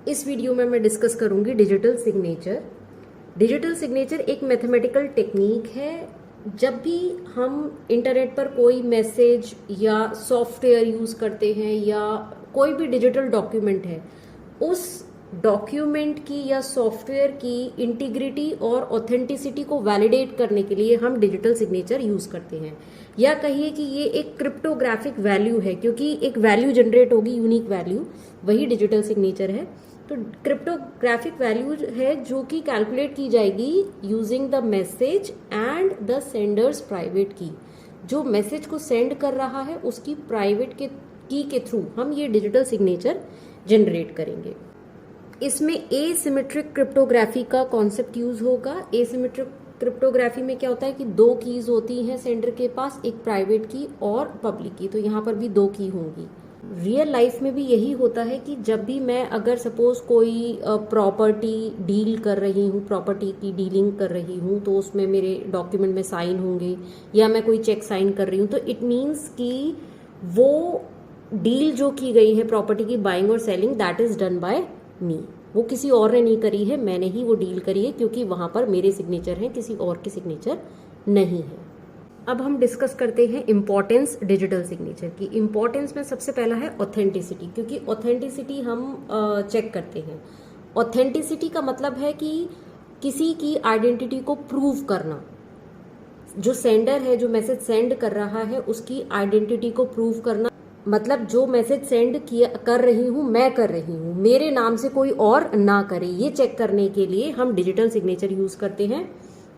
इस वीडियो में मैं डिस्कस करूंगी डिजिटल सिग्नेचर। डिजिटल सिग्नेचर एक मैथमेटिकल टेक्निक है। जब भी हम इंटरनेट पर कोई मैसेज या सॉफ्टवेयर यूज करते हैं या कोई भी डिजिटल डॉक्यूमेंट है, उस डॉक्यूमेंट की या सॉफ्टवेयर की इंटीग्रिटी और ऑथेंटिसिटी को वैलिडेट करने के लिए हम डिजिटल सिग्नेचर यूज करते हैं। या कहिए कि ये एक क्रिप्टोग्राफिक वैल्यू है, क्योंकि एक वैल्यू जनरेट होगी, यूनिक वैल्यू, वही डिजिटल सिग्नेचर है। तो क्रिप्टोग्राफिक वैल्यू है जो कि कैलकुलेट की जाएगी using the message and the Sanders private की। जो मैसेज को सेंड कर रहा है उसकी प्राइवेट के की के थ्रू हम ये डिजिटल सिग्नेचर जनरेट करेंगे। इसमें एसिमेट्रिक क्रिप्टोग्राफी का कॉन्सेप्ट यूज होगा। एसिमेट्रिक क्रिप्टोग्राफी में क्या होता है कि दो कीज होती हैं सेंडर के पास, एक प्राइवेट की और पब्लिक की। तो यहाँ पर भी दो की होंगी। रियल लाइफ में भी यही होता है कि जब भी मैं अगर सपोज कोई प्रॉपर्टी डील कर रही हूँ, प्रॉपर्टी की डीलिंग कर रही हूँ, तो उसमें मेरे डॉक्यूमेंट में साइन होंगे या मैं कोई चेक साइन कर रही हूँ, तो इट मीन्स कि वो डील जो की गई है प्रॉपर्टी की बाइंग और selling, that is done by me. वो किसी और ने नहीं करी है, मैंने ही वो डील करी है, क्योंकि वहां पर मेरे सिग्नेचर हैं, किसी और के सिग्नेचर नहीं है। अब हम डिस्कस करते हैं इंपॉर्टेंस डिजिटल सिग्नेचर की। इंपॉर्टेंस में सबसे पहला है ऑथेंटिसिटी, क्योंकि ऑथेंटिसिटी हम चेक करते हैं। ऑथेंटिसिटी का मतलब है कि किसी की आइडेंटिटी को प्रूव करना। जो सेंडर है, जो मैसेज सेंड कर रहा है, उसकी आइडेंटिटी को प्रूव करना। मतलब जो मैसेज सेंड किया कर रही हूं, मैं कर रही हूं, मेरे नाम से कोई और ना करे, ये चेक करने के लिए हम डिजिटल सिग्नेचर यूज करते हैं।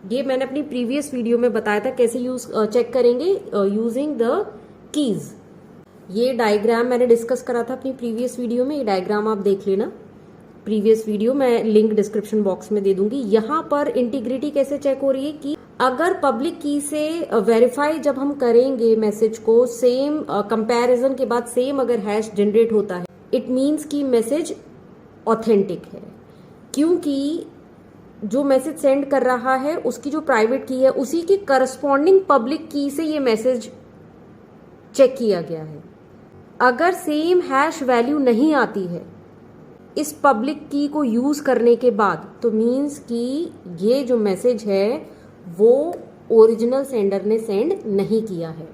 ये मैंने अपनी प्रीवियस वीडियो में बताया था कैसे चेक करेंगे, यूजिंग द कीज। ये डायग्राम मैंने डिस्कस करा था अपनी प्रीवियस वीडियो में। ये डायग्राम आप देख लेना, प्रीवियस वीडियो मैं लिंक डिस्क्रिप्शन बॉक्स में दे दूंगी। यहाँ पर इंटीग्रिटी कैसे चेक हो रही है कि अगर पब्लिक की से वेरीफाई जब हम करेंगे मैसेज को, सेम कंपैरिजन के बाद सेम अगर हैश जनरेट होता है, इट मीन्स कि मैसेज ऑथेंटिक है। क्योंकि जो मैसेज सेंड कर रहा है उसकी जो प्राइवेट की है, उसी की करस्पॉन्डिंग पब्लिक की से ये मैसेज चेक किया गया है। अगर सेम हैश वैल्यू नहीं आती है इस पब्लिक की को यूज करने के बाद, तो मीन्स कि ये जो मैसेज है वो ओरिजिनल सेंडर ने सेंड नहीं किया है।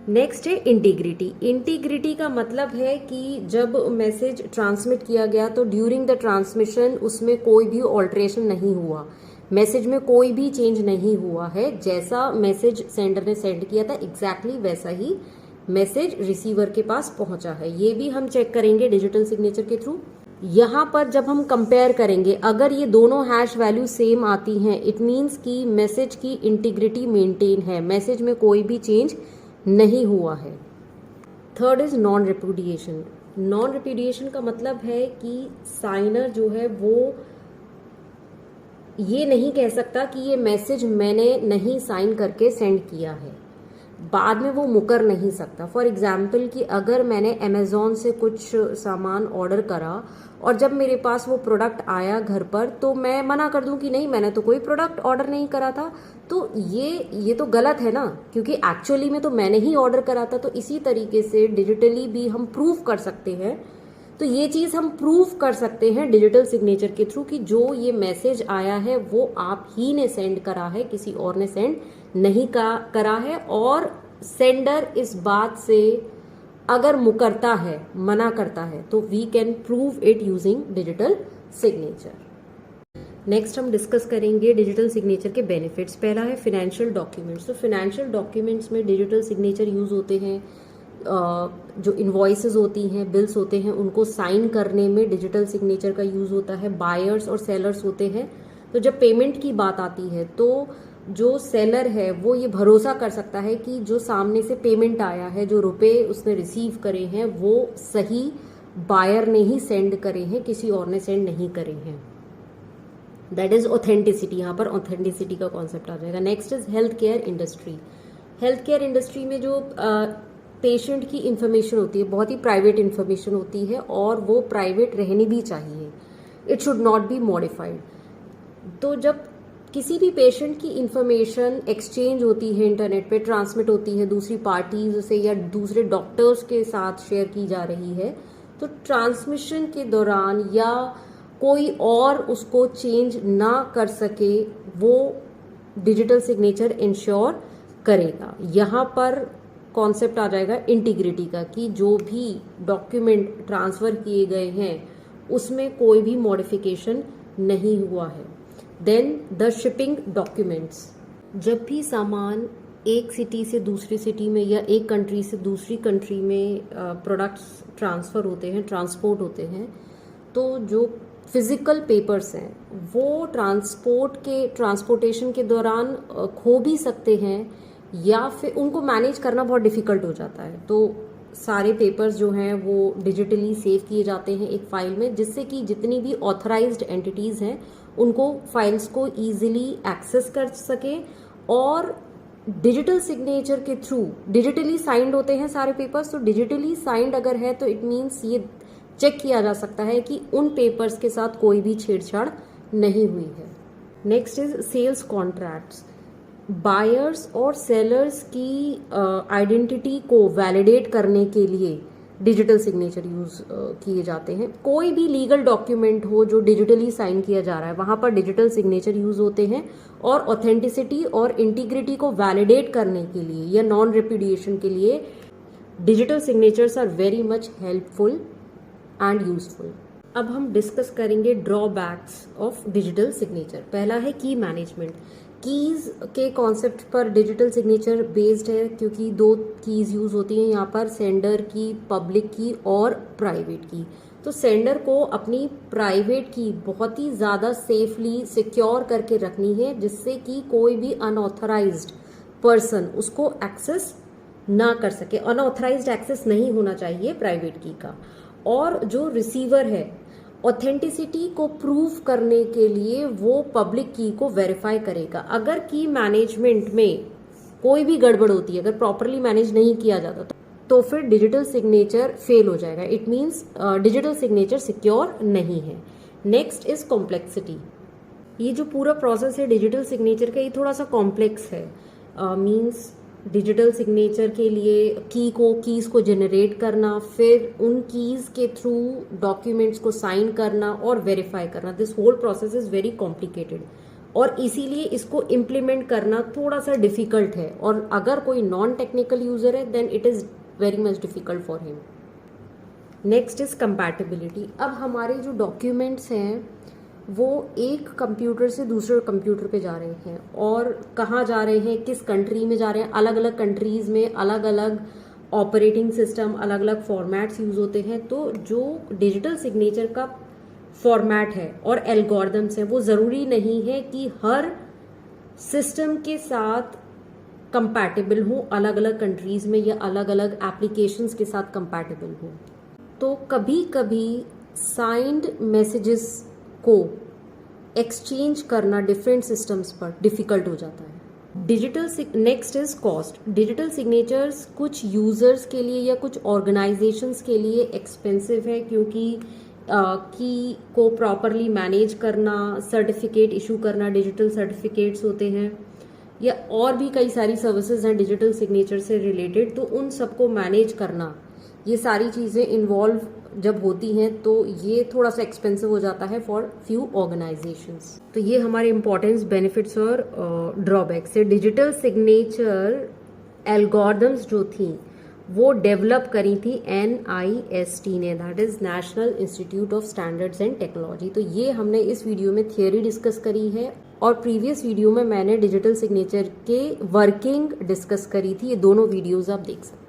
नेक्स्ट है इंटीग्रिटी। इंटीग्रिटी का मतलब है कि जब मैसेज ट्रांसमिट किया गया तो ड्यूरिंग द ट्रांसमिशन उसमें कोई भी ऑल्ट्रेशन नहीं हुआ, मैसेज में कोई भी चेंज नहीं हुआ है। जैसा मैसेज सेंडर ने सेंड किया था एग्जैक्टली वैसा ही मैसेज रिसीवर के पास पहुंचा है। ये भी हम चेक करेंगे डिजिटल सिग्नेचर के थ्रू। यहाँ पर जब हम कंपेयर करेंगे, अगर ये दोनों हैश वैल्यू सेम आती हैं, इट मीन्स कि मैसेज की इंटीग्रिटी मेंटेन है, मैसेज में कोई भी चेंज नहीं हुआ है। Third is non repudiation. Non repudiation का मतलब है कि साइनर जो है वो ये नहीं कह सकता कि ये मैसेज मैंने नहीं साइन करके सेंड किया है, बाद में वो मुकर नहीं सकता। फॉर एग्जाम्पल कि अगर मैंने अमेजोन से कुछ सामान ऑर्डर करा और जब मेरे पास वो प्रोडक्ट आया घर पर, तो मैं मना कर दूं कि नहीं, मैंने तो कोई प्रोडक्ट ऑर्डर नहीं करा था, तो ये तो गलत है ना, क्योंकि एक्चुअली में तो मैंने ही ऑर्डर करा था। तो इसी तरीके से डिजिटली भी हम प्रूव कर सकते हैं। तो ये चीज हम प्रूव कर सकते हैं डिजिटल सिग्नेचर के थ्रू कि जो ये मैसेज आया है वो आप ही ने सेंड करा है, किसी और ने सेंड नहीं करा है। और सेंडर इस बात से अगर मुकरता है, मना करता है, तो we can prove it using digital signature. Next हम डिस्कस करेंगे डिजिटल सिग्नेचर के बेनिफिट्स। पहला है फाइनेंशियल डॉक्यूमेंट्स। तो फाइनेंशियल डॉक्यूमेंट्स में डिजिटल सिग्नेचर यूज होते हैं। जो इनवॉइसेस होती हैं, बिल्स होते हैं, उनको साइन करने में डिजिटल सिग्नेचर का यूज होता है। बायर्स और सेलर्स होते हैं, तो जब पेमेंट की बात आती है तो जो सेलर है वो ये भरोसा कर सकता है कि जो सामने से पेमेंट आया है, जो रुपए उसने रिसीव करे हैं, वो सही बायर ने ही सेंड करे हैं, किसी और ने सेंड नहीं करे हैं। That is authenticity. यहाँ पर ऑथेंटिसिटी का कॉन्सेप्ट आ जाएगा। Next is health care industry. Health care industry में जो पेशेंट की इंफॉर्मेशन होती है, बहुत ही प्राइवेट इंफॉर्मेशन होती है और वो प्राइवेट रहनी भी चाहिए। It should not be modified. तो जब किसी भी पेशेंट की इंफॉर्मेशन एक्सचेंज होती है, इंटरनेट पे ट्रांसमिट होती है दूसरी पार्टीज से या दूसरे डॉक्टर्स के साथ शेयर की जा रही है, तो ट्रांसमिशन के दौरान या कोई और उसको चेंज ना कर सके वो डिजिटल सिग्नेचर इंश्योर करेगा। यहाँ पर कॉन्सेप्ट आ जाएगा इंटीग्रिटी का कि जो भी डॉक्यूमेंट ट्रांसफर किए गए हैं उसमें कोई भी मॉडिफिकेशन नहीं हुआ है। देन द शिपिंग डॉक्यूमेंट्स, जब भी सामान एक सिटी से दूसरी सिटी में या एक कंट्री से दूसरी कंट्री में प्रोडक्ट्स ट्रांसफ़र होते हैं, ट्रांसपोर्ट होते हैं, तो जो फिजिकल पेपर्स हैं वो ट्रांसपोर्टेशन के दौरान खो भी सकते हैं या फिर उनको मैनेज करना बहुत डिफ़िकल्ट हो जाता है। तो सारे पेपर्स जो हैं वो डिजिटली सेव किए जाते हैं एक फ़ाइल में, जिससे कि जितनी भी ऑथराइज्ड एंटिटीज़ हैं उनको फाइल्स को ईजिली एक्सेस कर सके। और डिजिटल सिग्नेचर के थ्रू डिजिटली साइंड होते हैं सारे पेपर्स, तो डिजिटली साइंड अगर है तो इट मीन्स ये चेक किया जा सकता है कि उन पेपर्स के साथ कोई भी छेड़छाड़ नहीं हुई है। Next is sales contracts. Buyers और सेलर्स की आइडेंटिटी को वैलिडेट करने के लिए डिजिटल सिग्नेचर यूज किए जाते हैं। कोई भी लीगल डॉक्यूमेंट हो जो डिजिटली साइन किया जा रहा है वहां पर डिजिटल सिग्नेचर यूज होते हैं, और ऑथेंटिसिटी और इंटीग्रिटी को वैलिडेट करने के लिए या नॉन रिपुडिएशन के लिए digital signatures are very much helpful and useful. अब हम डिस्कस करेंगे ड्रॉबैक्स ऑफ डिजिटल सिग्नेचर। पहला है की मैनेजमेंट। कीज के कॉन्सेप्ट पर डिजिटल सिग्नेचर बेस्ड है, क्योंकि 2 कीज यूज होती हैं यहाँ पर, सेंडर की, पब्लिक की और प्राइवेट की। तो सेंडर को अपनी प्राइवेट की बहुत ही ज़्यादा सेफली सिक्योर करके रखनी है, जिससे कि कोई भी अनऑथराइज्ड पर्सन उसको एक्सेस ना कर सके। अनऑथराइज्ड एक्सेस नहीं होना चाहिए प्राइवेट की का। और जो रिसीवर है ऑथेंटिसिटी को प्रूव करने के लिए वो पब्लिक की को वेरीफाई करेगा। अगर की मैनेजमेंट में कोई भी गड़बड़ होती है, अगर प्रॉपरली मैनेज नहीं किया जाता तो फिर डिजिटल सिग्नेचर फेल हो जाएगा। It means digital signature secure नहीं है। Next is complexity. ये जो पूरा प्रोसेस है डिजिटल सिग्नेचर का, ये थोड़ा सा कॉम्प्लेक्स है। मीन्स डिजिटल सिग्नेचर के लिए कीज को जनरेट करना, फिर उन कीज के थ्रू डॉक्यूमेंट्स को साइन करना और वेरीफाई करना, this whole process is very complicated, और इसीलिए इसको इम्प्लीमेंट करना थोड़ा सा डिफिकल्ट है। और अगर कोई नॉन टेक्निकल यूजर है then it is very much difficult for him. Next is compatibility. अब हमारे जो डॉक्यूमेंट्स हैं वो एक कंप्यूटर से दूसरे कंप्यूटर पे जा रहे हैं, और कहाँ जा रहे हैं, किस कंट्री में जा रहे हैं, अलग अलग कंट्रीज में अलग अलग ऑपरेटिंग सिस्टम, अलग अलग फॉर्मेट्स यूज होते हैं। तो जो डिजिटल सिग्नेचर का फॉर्मेट है और एल्गोरिदम्स हैं वो ज़रूरी नहीं है कि हर सिस्टम के साथ कंपैटिबल हो, अलग अलग कंट्रीज में या अलग अलग एप्लीकेशंस के साथ कंपैटिबल हो। तो कभी कभी साइंड मैसेजेस को एक्सचेंज करना डिफरेंट सिस्टम्स पर डिफिकल्ट हो जाता है। Next is cost. Digital signatures कुछ यूजर्स के लिए या कुछ ऑर्गेनाइजेशंस के लिए एक्सपेंसिव है, क्योंकि की को प्रॉपरली मैनेज करना, सर्टिफिकेट इशू करना, डिजिटल सर्टिफिकेट्स होते हैं, या और भी कई सारी सर्विसेज हैं डिजिटल सिग्नेचर से रिलेटेड, तो उन सबको मैनेज करना, ये सारी चीज़ें इन्वॉल्व जब होती हैं तो ये थोड़ा सा एक्सपेंसिव हो जाता है फॉर फ्यू ऑर्गेनाइजेशंस। तो ये हमारे इंपॉर्टेंस, बेनिफिट्स और ड्रॉबैक्स है। डिजिटल सिग्नेचर एल्गोरिदम्स जो थी वो डेवलप करी थी NIST ने, that is national institute of standards and technology. तो ये हमने इस वीडियो में थियोरी डिस्कस करी है, और प्रीवियस वीडियो में मैंने डिजिटल सिग्नेचर के वर्किंग डिस्कस करी थी। ये दोनों वीडियोज आप देख सकते हैं।